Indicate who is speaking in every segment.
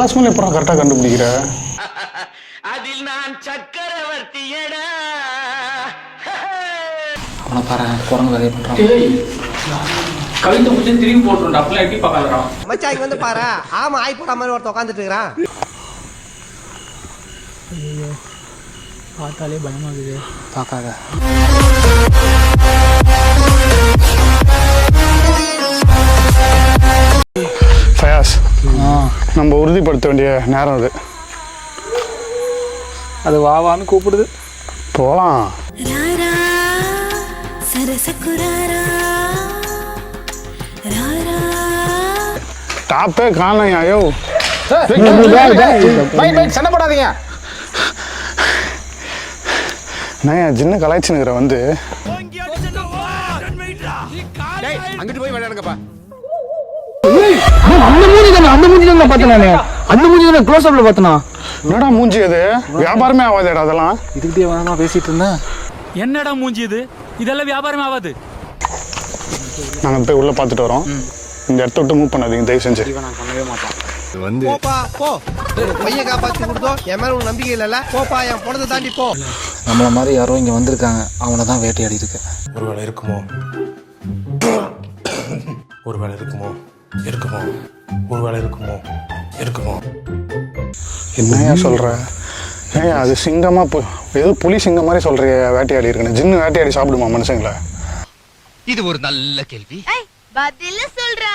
Speaker 1: கிளாஸ்மேன் எப்பறம் கரெக்டா கண்டுபிடிக்கிற?
Speaker 2: அதில் நான் சக்கரவர்த்தியடா.
Speaker 3: அவனை பாரு குரங்கு வேலையை பண்றான்.
Speaker 4: கவிதை புடிச்சு திரும்பி போட்டுருண்டா. அப்பெல்லாம் எப்படி பார்க்கறான்
Speaker 5: மச்சான் இங்க வந்து பாரு. ஆமா ஆய் போற மாதிரி ஒருத்த உட்கார்ந்துட்டு இருக்கான்.
Speaker 3: ஐயோ பார்த்தாலே பயமா இருக்குது. பார்க்காத.
Speaker 1: ஃபயாஸ், நம்ம உறுதிப்படுத்த வேண்டிய நேரம் அது.
Speaker 3: அது வாவான்னு கூப்பிடுது.
Speaker 1: போலாம். டாப்பே காணோம். ஐயோ
Speaker 3: சண்டை போடாதீங்க.
Speaker 1: நான் சின்ன கலாய்ச்சினுங்கிற வந்து
Speaker 4: அங்கிட்டு போய் விளையாடுங்கப்பா.
Speaker 3: அந்த மூஞ்சி தான் பார்த்தேன் நானு. அந்த மூஞ்சி தான் க்ளோஸ் அப்ல பார்த்தனா.
Speaker 1: என்னடா மூஞ்சி அது? வியாபாரமே ஆகாதேடா அதெல்லாம்.
Speaker 3: இதுக்கிட்டே வேணா பேசிட்டு இருந்தேன்.
Speaker 4: என்னடா மூஞ்சி இது? இதெல்லாம் வியாபாரமே ஆகாது.
Speaker 1: நாங்கள் போய் உள்ள பார்த்துட்டு வரோம். இந்த இடத்த விட்டு மூவ் பண்ணாதீங்க தயவு செஞ்சு.
Speaker 3: நான் பண்ணவே மாட்டேன்.
Speaker 5: வந்து போப்பா போ. பையன் காப்பாத்தி கொடுத்தோம். என் மேல உனக்கு நம்பிக்கை இல்லைல்ல? போப்பா என் பொண்ணை தாண்டி போ.
Speaker 3: நம்மள மாதிரி யாரோ இங்க வந்திருக்காங்க. அவனை தான் வேட்டையாடி இருக்கு.
Speaker 6: ஒருவேளை இருக்குமோ, ஒருவேளை இருக்குமோ, இருக்குமோ, ஒருவேளை இருக்குமோ, இருக்குமோ.
Speaker 1: என்னையா சொல்ற? ஏன் அது சிங்கமா ஏதோ புலி சிங்கம் மாதிரி சொல்றிய? வேட்டையாடி இருக்குன்னு. ஜின்னு வேட்டையாடி சாப்பிடுமா மனுஷங்களை?
Speaker 2: இது ஒரு நல்ல கேள்வி.
Speaker 7: பதில சொல்றா.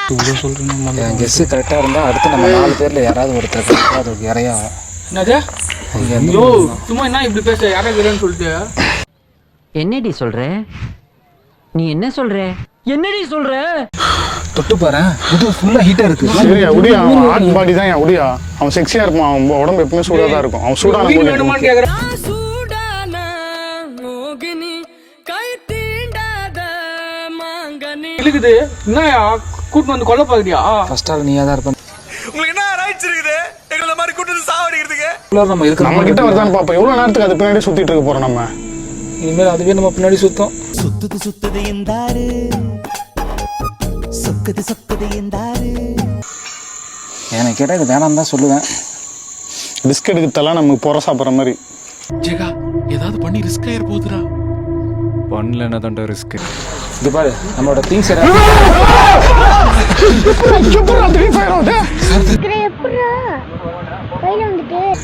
Speaker 3: என் கெஸ் கரெக்டா இருந்தா அடுத்து நம்ம 4 பேர்ல யாராவது ஒருத்தர் அதுக்கு இறையா.
Speaker 4: என்னது? ஐயோ சும்மா என்ன இப்படி பேச? யாராவது இல்லைன்னு சொல்லிட்டு
Speaker 8: என்னடி சொல்ற? நீ என்ன சொல்ற? என்னடி சொல்ற?
Speaker 3: தொட்டு பாரு. இது ஃபுல்லா ஹீட்டா இருக்கு.
Speaker 1: சரியா உடியா? அவன் ஹாட் பாடி தான். ஏன் உடியா? அவன் செக்ஸியா இருப்பான். அவன் உடம்பு எப்பவுமே சூடா தான் இருக்கும். அவன் சூடான
Speaker 4: வீடு வேணுமான்னு கேக்குறான். இழுக்குது. என்னயா கூட்டு வந்து கொல்ல பாக்குறியா?
Speaker 3: ஃபர்ஸ்ட் ஆள் நீயா தான் இருப்ப.
Speaker 2: உங்களுக்கு என்ன ரைட்ஸ் இருக்குது? எங்கள மாதிரி கூட்டு சாவடிக்கிறதுக்கு.
Speaker 3: நம்ம இருக்கிற
Speaker 1: நம்ம கிட்ட வரதான் பாப்போம். எவ்வளவு நேரத்துக்கு அது பின்னாடி சுத்திட்டு இருக்க போறோம் நம்ம?
Speaker 3: இனிமேல் அதுவே நம்ம பின்னாடி சுத்தம்.
Speaker 9: சுத்துது எந்தாரு, சொக்குது எந்தாரு.
Speaker 3: எனக்கு கேட்டா இது வேணாம் தான் சொல்லுவேன்.
Speaker 1: ரிஸ்க் எடுக்கத்தெல்லாம் நமக்கு போற சாப்பிட்ற மாதிரி.
Speaker 6: ஜெகா ஏதாவது பண்ணி ரிஸ்க் ஆயிர போகுதுடா.
Speaker 3: பண்ணல என்ன தான்டா ரிஸ்க். இது பாரு நம்மளோட திங்ஸ்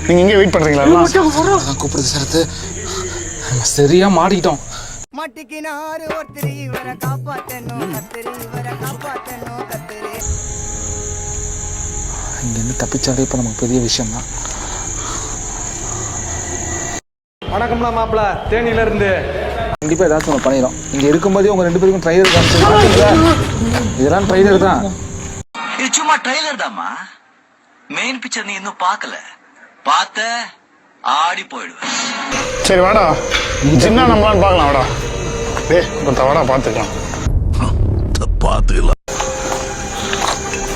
Speaker 1: நீங்க இங்கே வெயிட் பண்றீங்களா?
Speaker 3: கூப்பிடுது சரத்து. சரியா மாட்டிக்கிட்டோம்.
Speaker 5: மாட்டிக்கினாரு ஒருத்தர் இவரை காப்பாத்தணும் கத்திரி, இவரை காப்பாத்தணும் கத்திரி.
Speaker 3: இங்கேருந்து தப்பிச்சாலே இப்போ நமக்கு பெரிய விஷயம் தான்.
Speaker 4: வணக்கம்லாம் மாப்பிள்ள, தேனியில இருந்து.
Speaker 3: கண்டிப்பாக ஏதாச்சும் ஒன்று பண்ணிடும். இங்கே இருக்கும்போதே உங்கள் 2 பேருக்கும் ட்ரைலர் காமிச்சு. இதெல்லாம் ட்ரைலர் தான்.
Speaker 2: இது சும்மா ட்ரைலர் தான்மா. மெயின் பிக்சர் நீ இன்னும் பார்க்கல. பார்த்த ஆடி போயிடுவேன்.
Speaker 1: சரி வாடா, சின்ன நம்மளான்னு பார்க்கலாம். வாடா இப்போ வாடா பார்த்துக்கலாம்.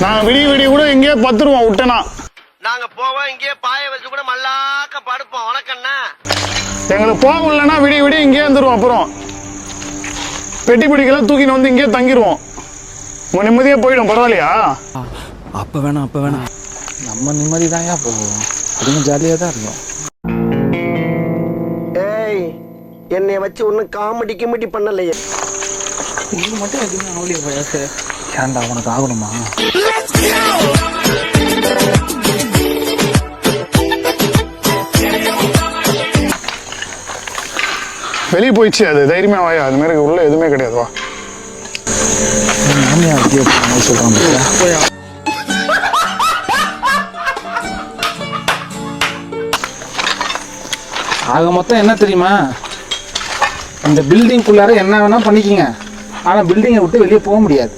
Speaker 1: நான் விடிய கூட எங்கேயே பத்துருவோம் விட்டேனா.
Speaker 5: நாங்க போவோம் இங்கே பாய வச்சு கூட மல்லாக்க படுப்போம். வணக்கண்ணா.
Speaker 1: எங்களுக்கு போக இல்லைன்னா விடிய இங்கேயே வந்துருவோம். அப்புறம் பெட்டி பிடிக்கலாம் தூக்கின்னு வந்து இங்கேயே தங்கிடுவோம். உங்க நிம்மதியே போயிடும். பரவாயில்லையா?
Speaker 3: அப்போ வேணாம். நம்ம நிம்மதி தான் ஏன் போகும். அதுவும் ஜாலியாக தான் இருக்கும்.
Speaker 5: ஏய் என்னை வச்சு ஒன்னும் காமெடி பண்ணலையே.
Speaker 3: இது மட்டும் எதுவுமே ஆகலையே வயசு. ஏன்டா உனக்கு ஆகணுமா?
Speaker 1: வெளியே போயிடுச்சு. அது தைரியமா வாயா. அது மாதிரி உள்ள எதுவுமே கிடையாது. வா.
Speaker 3: சொல்றாங்க. ஆக மொத்தம் என்ன தெரியுமா? இந்த பில்டிங்குள்ளார என்ன வேணா பண்ணிக்கிங்க. ஆனா பில்டிங்கை விட்டு வெளியே போக முடியாது.